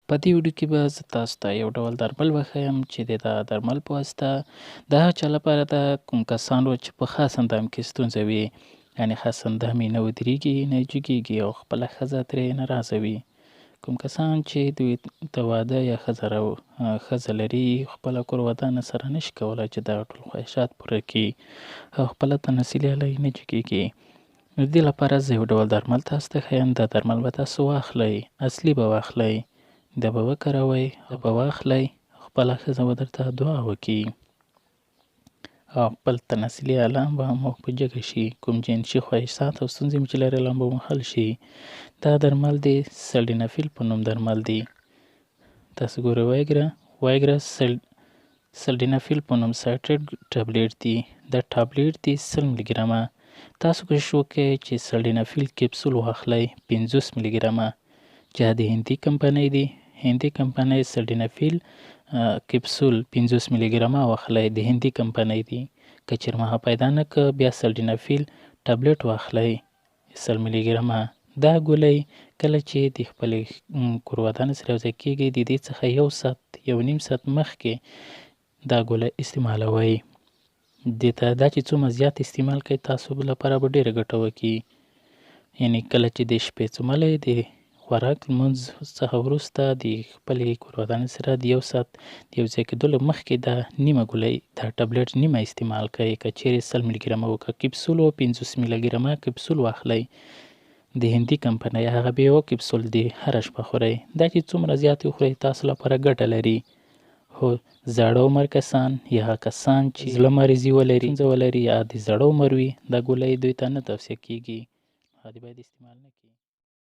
په دې ویډیو کې به زه تاسو ته یو ډول درمل وښیم چې د درمل په واسطه د هغه چا لپاره ده کوم کسانو چې په خاص اندام کې ستونزه وي، یعنې خاص اندام یې نه ودرېږي نه جګېږي او خپله ښځه ترې ناراضه وي. کوم کسان چې دوی د واده یا ښځه لري خپله کور ودانه سره نشي کولی چې دغه ټول خواهشات پوره کړي او خپله تناسلي آله یې نه جګېږي. نو د دې لپاره زه یو ډول درمل تاسو ته ښیم. دا درمل به تاسو واخلئ، اصلي به واخلئ، دا به وکاروئ، به واخلئ، خپله ښځه به درته دعا وکړي او خپل تناسلي آله به مو په جګه شي. کوم جنسي خواهشات او ستونزې مو چې لرئ به مو حل شي. دا درمل د سلډینافیل په نوم درمل دی. تاسو ګورئ وایګرا سلډینافیل په نوم سایټریټ ټابلیټ دی. دا ټابلیټ دی 100 ملي ګرامه. تاسو کوشش وکړئ چې سلډینافیل کپسول واخلئ 50 ملي ګرامه چې د هندي کمپنۍ دی. هندي کمپنۍ سلډینافیل کپسول 50 ملي ګرامه واخلئ، د هندي کمپنۍ دی. که چېرې هغه پیدا نه کړ بیا سلډینافیل ټابلیټ واخلئ 100 ملي ګرامه. دا ګولۍ کله چې د خپلې کور ودانې سره یوځای کېږي د دې څخه 1 ساعت 1.5 ساعت مخکې دا ګولۍ استعمالوئ. دې ته دا چې څومره زیات استعمال کوئ تاسو لپاره به ډېره ګټه وکړي. یعنې کله چې د شپې څوملی د خوراک لمونځ څخه وروسته د خپلې کور ودانې سره د 1 ساعت د یوځای کېدلو مخکې دا نیمه ګولۍ دا ټابلیټ نیمه استعمال کوئ. که چېرې 100 ملي ګرامه وکړه کپسول و 50 ملي ګرامه کپسول واخلئ د هندي کمپنۍ، هغه به 1 کپسول د هره شپه خورئ. دا چې څومره زیات وخورئ تاسو لپاره ګټه لري. هو زاړه عمر کسان یا هغه کسان چې زړه مریضي ولري یا د زاړه عمر وي دا ګولۍ دوی ته نه توصیه کېږي، هغه باید استعمال نه کړي.